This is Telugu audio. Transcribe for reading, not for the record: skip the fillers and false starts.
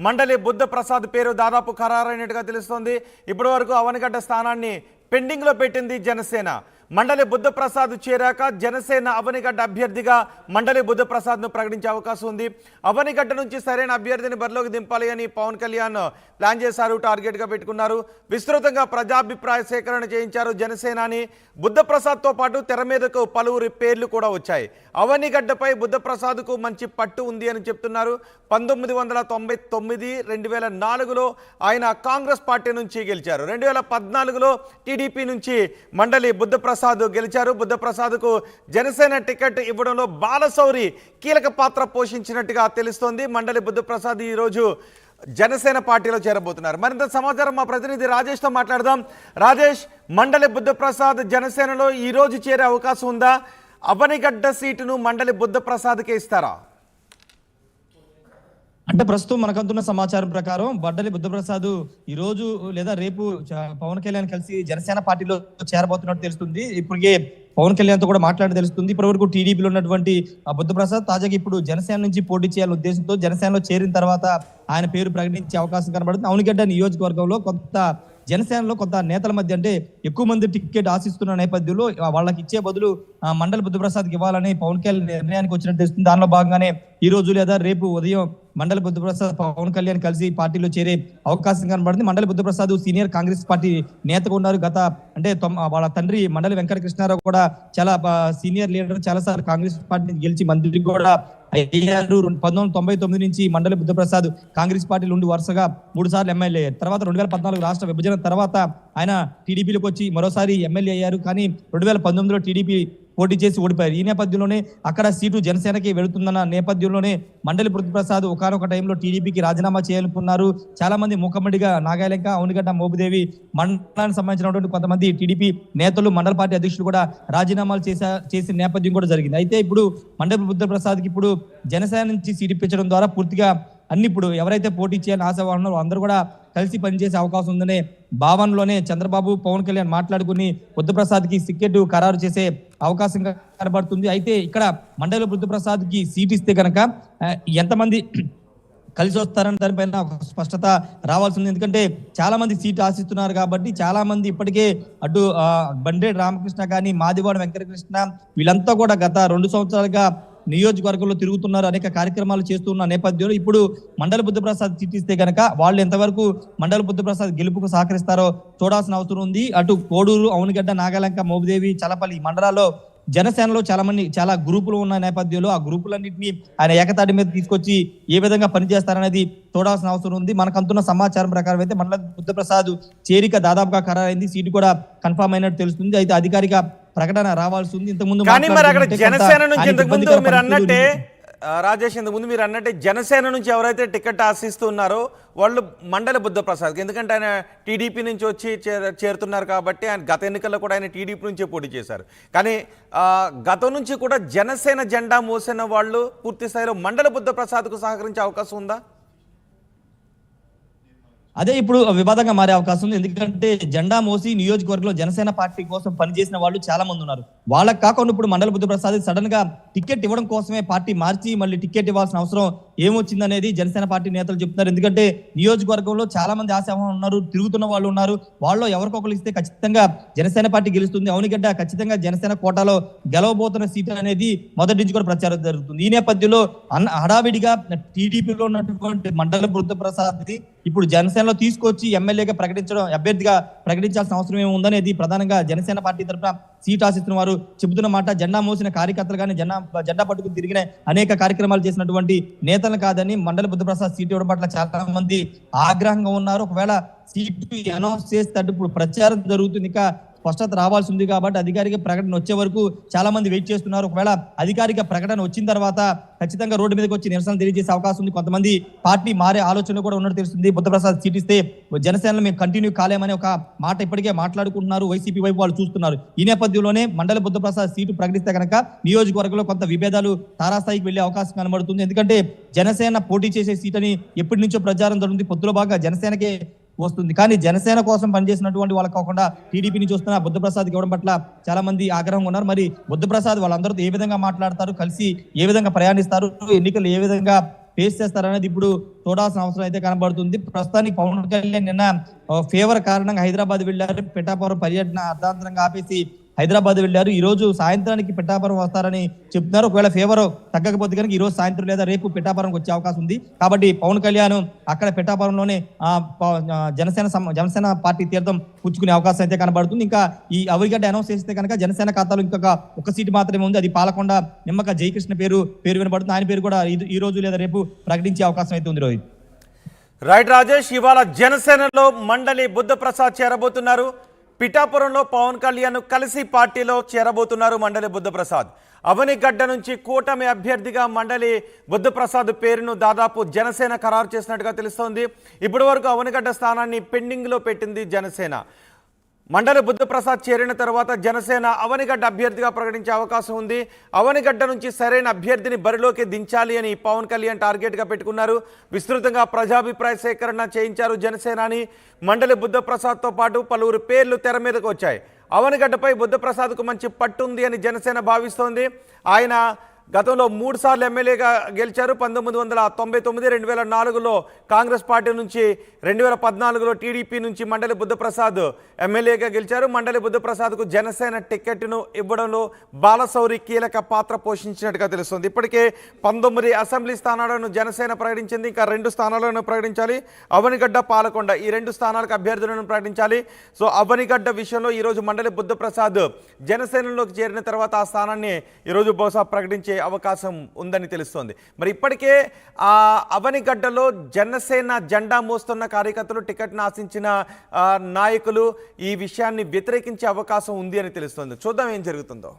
మండలి బుద్ధ ప్రసాద్ పేరు దాదాపు ఖరారైనట్టుగా తెలుస్తోంది. ఇప్పటి వరకు అవనిగడ్డ స్థానాన్ని పెండింగ్లో పెట్టింది జనసేన. మండలి బుద్ధ ప్రసాద్ చేరాక జనసేన అవనిగడ్డ అభ్యర్థిగా మండలి బుద్ధ ప్రసాద్ను ప్రకటించే అవకాశం ఉంది. అవనిగడ్డ నుంచి సరైన అభ్యర్థిని బరిలోకి దింపాలి అని పవన్ కళ్యాణ్ ప్లాన్ చేశారు, టార్గెట్గా పెట్టుకున్నారు. విస్తృతంగా ప్రజాభిప్రాయ సేకరణ చేయించారు జనసేనాని. బుద్ధ ప్రసాద్తో పాటు తెర మీదకు పలువురి పేర్లు కూడా వచ్చాయి. అవనిగడ్డపై బుద్ధ ప్రసాద్కు మంచి పట్టు ఉంది అని చెప్తున్నారు. 1999, 2004లో ఆయన కాంగ్రెస్ పార్టీ నుంచి గెలిచారు. 2014లో టీడీపీ నుంచి మండలి బుద్ధ ప్రసాద్ గెలిచారు. బుద్ధ ప్రసాద్కు జనసేన టికెట్ ఇవ్వడంలో బాలశౌరి కీలక పాత్ర పోషించినట్టుగా తెలుస్తోంది. మండలి బుద్ధ ప్రసాద్ ఈరోజు జనసేన పార్టీలో చేరబోతున్నారు. మరింత సమాచారం మా ప్రతినిధి రాజేష్తో మాట్లాడదాం. రాజేష్, మండలి బుద్ధ ప్రసాద్ జనసేనలో ఈరోజు చేరే అవకాశం ఉందా? అవనిగడ్డ సీటును మండలి బుద్ధ ప్రసాద్కే ఇస్తారా? అంటే ప్రస్తుతం మనకంతున్న సమాచారం ప్రకారం మండలి బుద్ధప్రసాద్ ఈ రోజు లేదా రేపు పవన్ కళ్యాణ్ కలిసి జనసేన పార్టీలో చేరబోతున్నట్టు తెలుస్తుంది. ఇప్పటికే పవన్ కళ్యాణ్ తో కూడా మాట్లాడి తెలుస్తుంది. ఇప్పటి వరకు టీడీపీలో ఉన్నటువంటి బుద్ధప్రసాద్ తాజాగా ఇప్పుడు జనసేన నుంచి పోటీ చేయాలనే ఉద్దేశంతో జనసేనలో చేరిన తర్వాత ఆయన పేరు ప్రకటించే అవకాశం కనబడుతుంది. అవనిగడ్డ నియోజకవర్గంలో జనసేనలో కొంత నేతల మధ్య అంటే ఎక్కువ మంది టికెట్ ఆశిస్తున్న నేపథ్యంలో వాళ్ళకి ఇచ్చే బదులు మండలి బుద్ధప్రసాద్కి ఇవ్వాలని పవన్ కళ్యాణ్ నిర్ణయానికి వచ్చినట్టు తెలుస్తుంది. దానిలో భాగంగానే ఈ రోజు లేదా రేపు ఉదయం మండలి బుద్ధప్రసాద్ పవన్ కళ్యాణ్ కలిసి పార్టీలో చేరే అవకాశం కనబడింది. మండలి బుద్ధప్రసాద్ సీనియర్ కాంగ్రెస్ పార్టీ నేతగా ఉన్నారు. వాళ్ళ తండ్రి మండలి వెంకటకృష్ణారావు కూడా చాలా సీనియర్ లీడర్, చాలా సార్లు కాంగ్రెస్ పార్టీ గెలిచి మంత్రి కూడా అయ్యారు. 1999 నుంచి మండలి బుద్ధప్రసాద్ కాంగ్రెస్ పార్టీలో ఉండి వరుసగా 3 సార్లు ఎమ్మెల్యే అయ్యారు. తర్వాత 2014 రాష్ట్ర విభజన తర్వాత ఆయన టీడీపీలోకి వచ్చి మరోసారి ఎమ్మెల్యే అయ్యారు. కానీ 2019లో టీడీపీ పోటీ చేసి ఓడిపోయారు. ఈ నేపథ్యంలోనే అక్కడ సీటు జనసేనకి వెళుతుందన్న నేపథ్యంలోనే మండలి బుద్ధప్రసాద్ ఒకనొక టైంలో టీడీపీకి రాజీనామా చేయాలనుకున్నారు. చాలా మంది మూకమ్మడిగా నాగాలంక, అవనిగడ్డ, మోపిదేవి మండలానికి సంబంధించినటువంటి కొంతమంది టీడీపీ నేతలు, మండల పార్టీ అధ్యక్షులు కూడా రాజీనామాలు చేసిన నేపథ్యం కూడా జరిగింది. అయితే ఇప్పుడు మండలి బుద్ధప్రసాద్కి ఇప్పుడు జనసేన నుంచి సీటు ఇప్పించడం ద్వారా పూర్తిగా అన్ని ఇప్పుడు ఎవరైతే పోటీ చేయాలని ఆశ ఉన్నారో అందరూ కూడా కలిసి పనిచేసే అవకాశం ఉందనే భావనలోనే చంద్రబాబు, పవన్ కళ్యాణ్ మాట్లాడుకుని బుద్ధప్రసాద్కి టికెట్ ఖరారు చేసే అవకాశం కనబడుతుంది. అయితే ఇక్కడ మండలి బుద్ధప్రసాద్కి సీట్ ఇస్తే కనుక ఎంతమంది కలిసి వస్తారని దానిపైన స్పష్టత రావాల్సి ఉంది. ఎందుకంటే చాలా మంది సీట్ ఆశిస్తున్నారు కాబట్టి చాలా మంది ఇప్పటికే అటు బండేడు రామకృష్ణ కానీ, మాదివాడ వెంకటకృష్ణ వీళ్ళంతా కూడా గత 2 సంవత్సరాలుగా నియోజకవర్గంలో తిరుగుతున్నారు, అనేక కార్యక్రమాలు చేస్తున్న నేపథ్యంలో ఇప్పుడు మండలి బుద్ధప్రసాద్ సీట్ ఇస్తే కనుక వాళ్ళు ఎంతవరకు మండలి బుద్ధప్రసాద్ గెలుపుకు సహకరిస్తారో చూడాల్సిన అవసరం ఉంది. అటు కోడూరు, అవనిగడ్డ, నాగాలంక, మోపిదేవి, చలపల్లి మండలాల్లో జనసేనలో చాలా గ్రూపులు ఉన్న నేపథ్యంలో ఆ గ్రూపులన్నింటినీ ఆయన ఏకతాటి మీద తీసుకొచ్చి ఏ విధంగా పనిచేస్తారనేది చూడాల్సిన అవసరం ఉంది. మనకు అందుతున్న సమాచారం ప్రకారం అయితే మండలి బుద్ధప్రసాద్ చేరిక దాదాపుగా ఖరారైంది, సీటు కూడా కన్ఫర్మ్ అయినట్టు తెలుస్తుంది. అయితే అధికారిక ప్రకటన రావాల్సి ఉంది. ఇంతకుముందు జనసేన నుంచి ఇంతకుముందు మీరు అన్నట్టే రాజేష్, ఇంతకుముందు మీరు అన్నట్టే జనసేన నుంచి ఎవరైతే టికెట్ ఆశిస్తున్నారో వాళ్ళు మండలి బుద్ధప్రసాద్, ఎందుకంటే ఆయన టీడీపీ నుంచి వచ్చి చేరుతున్నారు కాబట్టి ఆయన గత ఎన్నికల్లో కూడా ఆయన టీడీపీ నుంచే పోటీ చేశారు. కానీ గతం నుంచి కూడా జనసేన జెండా మోసిన వాళ్ళు పూర్తి స్థాయిలో మండలి బుద్ధప్రసాద్కు సహకరించే అవకాశం ఉందా? అదే ఇప్పుడు వివాదంగా మారే అవకాశం ఉంది. ఎందుకంటే జెండా మోసి నియోజకవర్గంలో జనసేన పార్టీ కోసం పనిచేసిన వాళ్ళు చాలా మంది ఉన్నారు. వాళ్ళకి కాకుండా ఇప్పుడు మండలి బుద్ధప్రసాద్ సడన్ గా టికెట్ ఇవ్వడం కోసమే పార్టీ మార్చి మళ్ళీ టికెట్ ఇవ్వాల్సిన అవసరం ఏమొచ్చిందనేది జనసేన పార్టీ నేతలు చెప్తున్నారు. ఎందుకంటే నియోజకవర్గంలో చాలా మంది ఆశావాహులు ఉన్నారు, తిరుగుతున్న వాళ్ళు ఉన్నారు. వాళ్ళు ఎవరికొకరు ఇస్తే ఖచ్చితంగా జనసేన పార్టీ గెలుస్తుంది. అవనిగడ్డ ఖచ్చితంగా జనసేన కోటాలో గెలవబోతున్న సీటు అనేది మొదటి నుంచి కూడా ప్రచారం జరుగుతుంది. ఈ నేపథ్యంలో హడావిడిగా టీడీపీలో ఉన్నటువంటి మండలి బుద్ధప్రసాద్ ఇప్పుడు జనసేనలో తీసుకొచ్చి ఎమ్మెల్యేగా అభ్యర్థిగా ప్రకటించాల్సిన అవసరం ఏముందనేది ప్రధానంగా జనసేన పార్టీ తరఫున సీట్ ఆశిస్తున్న వారు చెబుతున్న మాట. జెండా మోసిన కార్యకర్తలు కానీ, జెండా పట్టుకుని తిరిగిన అనేక కార్యక్రమాలు చేసినటువంటి నేతలు కాదని మండలి బుద్ధప్రసాద్ సీట్ ఇవ్వడం పట్ల చాలా మంది ఆగ్రహంగా ఉన్నారు. ఒకవేళ సీటు అనౌన్స్ చేస్తే ఇప్పుడు ప్రచారం జరుగుతుంది, ఇంకా స్పష్టత రావాల్సి ఉంది కాబట్టి అధికారిక ప్రకటన వచ్చే వరకు చాలా మంది వెయిట్ చేస్తున్నారు. ఒకవేళ అధికారిక ప్రకటన వచ్చిన తర్వాత ఖచ్చితంగా రోడ్డు మీదకి వచ్చి నిరసన తెలియజేసే అవకాశం ఉంది. కొంతమంది పార్టీ మారే ఆలోచన కూడా ఉన్నట్టు తెలుస్తుంది. బుద్ధప్రసాద్ సీట్ ఇస్తే జనసేనలో మేము కంటిన్యూ కాలేమని ఒక మాట ఇప్పటికే మాట్లాడుకుంటున్నారు. వైసీపీ వైపు వాళ్ళు చూస్తున్నారు. ఈ నేపథ్యంలోనే మండలి బుద్ధప్రసాద్ సీటు ప్రకటిస్తే కనుక నియోజకవర్గంలో కొంత విభేదాలు తారాస్థాయికి వెళ్లే అవకాశం కనబడుతుంది. ఎందుకంటే జనసేన పోటీ చేసే సీట్ అని ఎప్పటి నుంచో ప్రచారం జరుగుతుంది. పొత్తులో బాగా జనసేనకే వస్తుంది. కానీ జనసేన కోసం పనిచేసినటువంటి వాళ్ళు కాకుండా టీడీపీ నుంచి వస్తున్న బుద్ధప్రసాద్ ఇవ్వడం పట్ల చాలా మంది ఆగ్రహంగా ఉన్నారు. మరి బుద్ధప్రసాద్ వాళ్ళందరితో ఏ విధంగా మాట్లాడతారు, కలిసి ఏ విధంగా ప్రయాణిస్తారు, ఎన్నికలు ఏ విధంగా ఫేస్ చేస్తారనేది ఇప్పుడు చూడాల్సిన అవసరం అయితే కనబడుతుంది. ప్రస్తుతానికి పవన్ కళ్యాణ్ నిన్న ఫేవర్ కారణంగా హైదరాబాద్ వెళ్లారు. పిఠాపురం పర్యటన అర్ధాంతరంగా ఆపేసి హైదరాబాద్ వెళ్లారు. ఈ రోజు సాయంత్రానికి పిఠాపురం వస్తారని చెప్తున్నారు. ఒకవేళ ఫేవర్ తగ్గకపోతే కనుక ఈ రోజు సాయంత్రం లేదా రేపు పిఠాపురంకి వచ్చే అవకాశం ఉంది. కాబట్టి పవన్ కళ్యాణ్ అక్కడ పిఠాపురంలోనే జనసేన పార్టీ తీర్థం పుచ్చుకునే అవకాశం అయితే కనబడుతుంది. ఇంకా ఈ అవనిగడ్డ అనౌన్స్ చేస్తే కనుక జనసేన ఖాతాలో ఒక సీటు మాత్రమే ఉంది. అది పాలకొండ నిమ్మక జయకృష్ణ పేరు వినబడుతుంది. ఆయన పేరు కూడా ఈ రోజు లేదా రేపు ప్రకటించే అవకాశం అయితే ఉంది. రోహిత్. రైట్ రాజేష్, ఇవాళ జనసేనలో మండలి బుద్ధప్రసాద్ చేరబోతున్నారు. పిఠాపురంలో పవన్ కళ్యాణ్ కలిసి పార్టీలో చేరబోతున్నారు మండలి బుద్ధప్రసాద్. అవనిగడ్డ నుంచి కూటమి అభ్యర్థిగా మండలి బుద్ధప్రసాద్ పేరును దాదాపు జనసేన ఖరారు చేసినట్టుగా తెలుస్తోంది. ఇప్పటి వరకు అవనిగడ్డ స్థానాన్ని పెండింగ్లో పెట్టింది జనసేన. మండలి బుద్ధప్రసాద్ చేరిన తర్వాత జనసేన అవనిగడ్డ అభ్యర్థిగా ప్రకటించే అవకాశం ఉంది. అవనిగడ్డ నుంచి సరైన అభ్యర్థిని బరిలోకి దించాలి అని పవన్ కళ్యాణ్ టార్గెట్గా పెట్టుకున్నారు. విస్తృతంగా ప్రజాభిప్రాయ సేకరణ చేయించారు జనసేనాని. మండలి బుద్ధప్రసాద్తో పాటు పలువురు పేర్లు తెర మీదకు వచ్చాయి. అవనిగడ్డపై బుద్ధప్రసాద్కు మంచి పట్టుంది అని జనసేన భావిస్తోంది. ఆయన గతంలో 3 సార్లు ఎమ్మెల్యేగా గెలిచారు. 1999, 2004లో కాంగ్రెస్ పార్టీ నుంచి, 2014లో టీడీపీ నుంచి మండలి బుద్ధప్రసాద్ ఎమ్మెల్యేగా గెలిచారు. మండలి బుద్ధప్రసాద్కు జనసేన టికెట్ను ఇవ్వడంలో బాలశౌరి కీలక పాత్ర పోషించినట్టుగా తెలుస్తుంది. ఇప్పటికే 19 అసెంబ్లీ స్థానాలను జనసేన ప్రకటించింది. ఇంకా 2 స్థానాలను ప్రకటించాలి. అవనిగడ్డ, పాలకొండ ఈ 2 స్థానాలకు అభ్యర్థులను ప్రకటించాలి. సో అవనిగడ్డ విషయంలో ఈరోజు మండలి బుద్ధప్రసాద్ జనసేనలోకి చేరిన తర్వాత ఆ స్థానాన్ని ఈరోజు బహుశా ప్రకటించే అవకాశం ఉందని తెలుస్తోంది. మరి ఇప్పటికే ఆ అవనిగడ్డలో జనసేన జెండా మోస్తున్న కార్యకర్తలు, టికెట్ను ఆశించిన నాయకులు ఈ విషయాన్ని వ్యతిరేకించే అవకాశం ఉంది అని తెలుస్తోంది. చూద్దాం ఏం జరుగుతుందో.